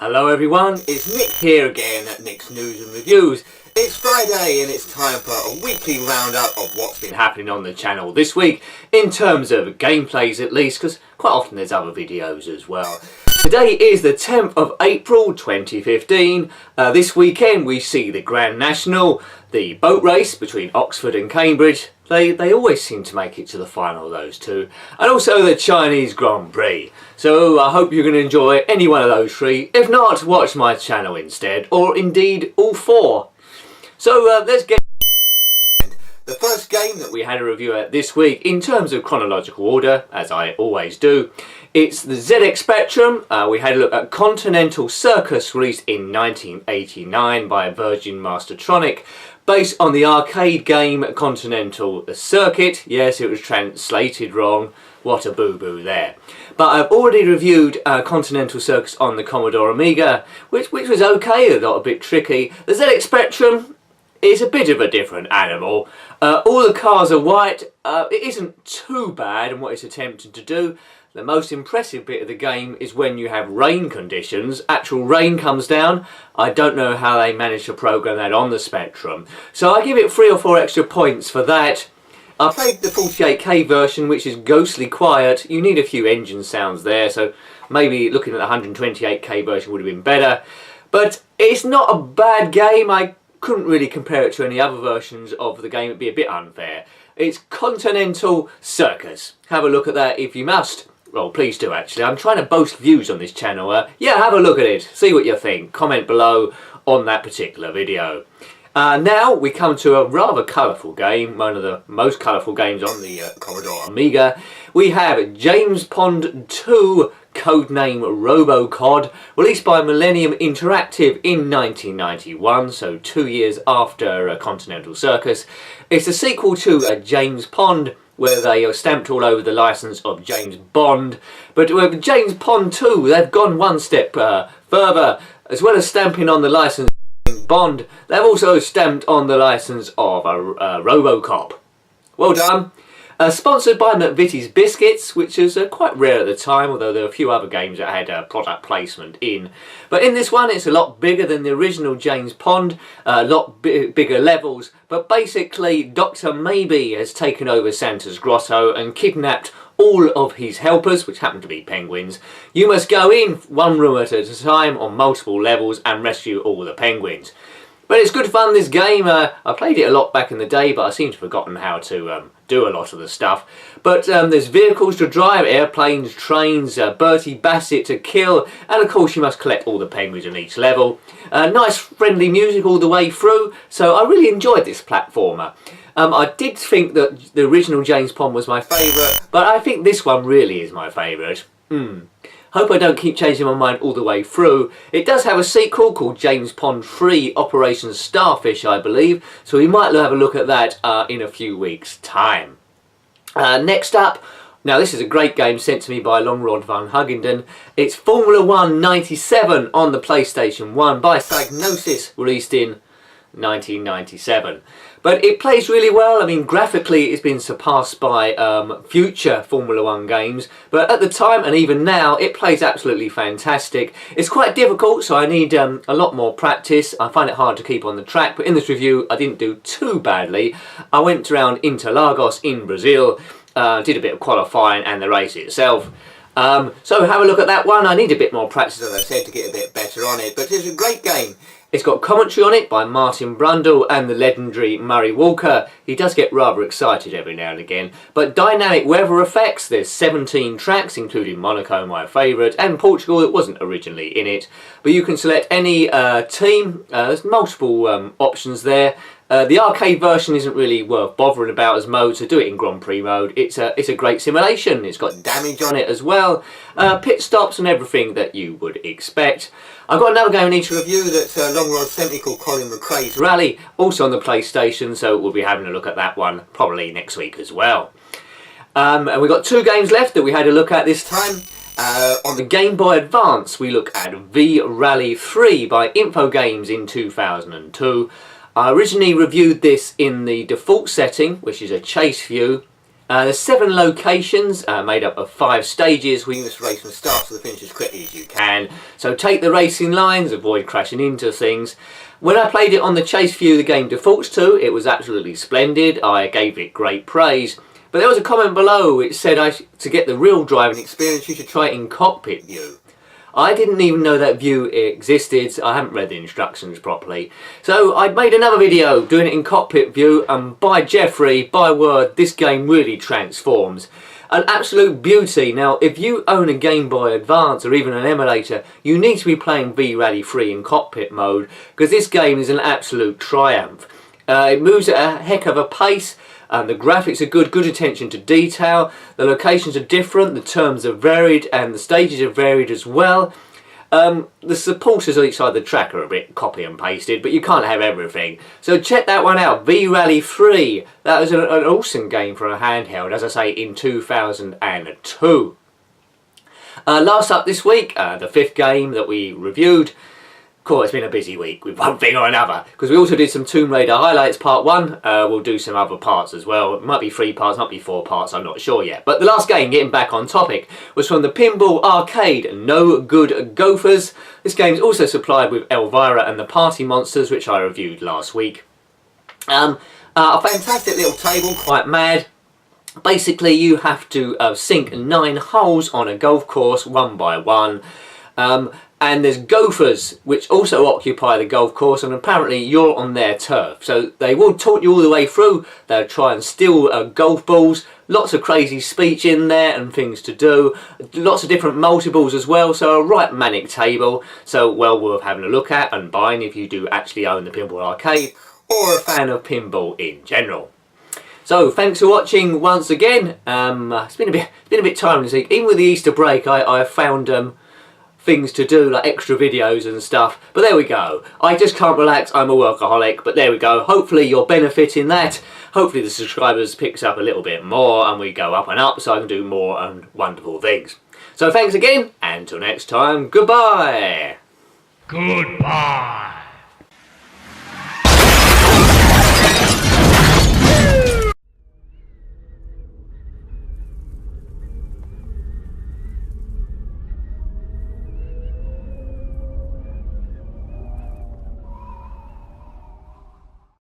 Hello everyone, it's Nick here again at Nick's News and Reviews. It's Friday and it's time for a weekly roundup of what's been happening on the channel this week, in terms of gameplays at least, because quite often there's other videos as well. Today is the 10th of April 2015. This weekend we see the Grand National, the boat race between Oxford and Cambridge. They always seem to make it to the final, those two. And also the Chinese Grand Prix. So I hope you're going to enjoy any one of those three. If not, watch my channel instead, or indeed all four. So let's get the first game that we had a review at this week, in terms of chronological order, as I always do. It's the ZX Spectrum. We had a look at Continental Circus, released in 1989 by Virgin Mastertronic, based on the arcade game Continental Circuit. Yes, it was translated wrong. What a boo-boo there. But I've already reviewed Continental Circus on the Commodore Amiga, which was okay, a lot a bit tricky. The ZX Spectrum is a bit of a different animal. All the cars are white. It isn't too bad in what it's attempting to do. The most impressive bit of the game is when you have rain conditions. Actual rain comes down. I don't know how they managed to program that on the Spectrum. So I give it 3 or 4 extra points for that. I played the 48K version, which is ghostly quiet. You need a few engine sounds there, so maybe looking at the 128K version would have been better. But it's not a bad game. I couldn't really compare it to any other versions of the game. It'd be a bit unfair. It's Continental Circus. Have a look at that if you must. Well, please do actually. I'm trying to boast views on this channel. Yeah, have a look at it. See what you think. Comment below on that particular video. Now we come to a rather colourful game, one of the most colourful games on the Commodore Amiga. We have James Pond 2, codename ROBOCOD, released by Millennium Interactive in 1991, so 2 years after Continental Circus. It's a sequel to James Pond, where they are stamped all over the licence of James Bond. But with James Pond 2, they've gone one step further. As well as stamping on the licence of James Bond, they've also stamped on the licence of RoboCop. Well done. Sponsored by McVitie's Biscuits, which is quite rare at the time, although there are a few other games that had product placement in. But in this one, it's a lot bigger than the original James Pond, a lot bigger levels. But basically, Dr. Maybe has taken over Santa's grotto and kidnapped all of his helpers, which happen to be penguins. You must go in one room at a time on multiple levels and rescue all the penguins. But it's good fun, this game. I played it a lot back in the day, but I seem to have forgotten how to do a lot of the stuff. But there's vehicles to drive, airplanes, trains, Bertie Bassett to kill, and of course you must collect all the penguins in each level. Nice friendly music all the way through, so I really enjoyed this platformer. I did think that the original James Pond was my favourite, but I think this one really is my favourite. Hope I don't keep changing my mind all the way through. It does have a sequel called James Pond 3 Operation Starfish, I believe, so we might have a look at that in a few weeks' time. Next up, now this is a great game sent to me by Longrod van Huggenden. It's Formula 1 97 on the PlayStation 1 by Psygnosis, released in 1997. But it plays really well. I mean, graphically it's been surpassed by future Formula 1 games, but at the time and even now it plays absolutely fantastic. It's quite difficult, so I need a lot more practice. I find it hard to keep on the track, but in this review I didn't do too badly. I went around Interlagos in Brazil, did a bit of qualifying and the race itself. So have a look at that one. I need a bit more practice, as I said, to get a bit better on it, but it's a great game. It's got commentary on it by Martin Brundle and the legendary Murray Walker. He does get rather excited every now and again. But dynamic weather effects, there's 17 tracks, including Monaco, my favourite, and Portugal that wasn't originally in it. But you can select any team. There's multiple options there. The arcade version isn't really worth bothering about as mode, so do it in Grand Prix mode. It's a great simulation. It's got damage on it as well, pit stops and everything that you would expect. I've got another game I need to review that Longrod sent me called Colin McRae's Rally, also on the PlayStation, so we'll be having a look at that one probably next week as well. And we've got 2 games left that we had a look at this time. On the Game Boy Advance, we look at V-Rally 3 by Infogames in 2002. I originally reviewed this in the default setting, which is a chase view, There's 7 locations made up of 5 stages. We can just race from start to the finish as quickly as you can. So take the racing lines, avoid crashing into things. When I played it on the chase view the game defaults to, it was absolutely splendid. I gave it great praise. But there was a comment below which said to get the real driving experience you should try it in cockpit view. I didn't even know that view existed. I haven't read the instructions properly. So I made another video doing it in cockpit view, and by Jeffrey, by word, this game really transforms. An absolute beauty. Now, if you own a Game Boy Advance or even an emulator, you need to be playing V-Rally 3 in cockpit mode, because this game is an absolute triumph. It moves at a heck of a pace. The graphics are good attention to detail, the locations are different, the terms are varied, and the stages are varied as well. The supporters on each side of the track are a bit copy and pasted, but you can't have everything. So check that one out, V-Rally 3. That was an awesome game for a handheld, as I say, in 2002. Last up this week, the 5th game that we reviewed. Of course, it's been a busy week with one thing or another, because we also did some Tomb Raider highlights part 1. We'll do some other parts as well. It might be 3 parts, might be 4 parts, I'm not sure yet. But the last game, getting back on topic, was from the Pinball Arcade, No Good Gophers. This game is also supplied with Elvira and the Party Monsters, which I reviewed last week. A fantastic little table, quite mad. Basically, you have to sink 9 holes on a golf course, one by one. And there's gophers which also occupy the golf course, and apparently you're on their turf. So they will taunt you all the way through. They'll try and steal golf balls. Lots of crazy speech in there and things to do. Lots of different multiples as well. So a right manic table. So well worth having a look at and buying if you do actually own the Pinball Arcade or a fan of pinball in general. So thanks for watching once again. It's been a bit tiring this week. Even with the Easter break, I found things to do, like extra videos and stuff, but there we go. I just can't relax, I'm a workaholic, but there we go. Hopefully you're benefiting that. Hopefully the subscribers picks up a little bit more and we go up and up so I can do more and wonderful things. So thanks again, and until next time, goodbye. Goodbye.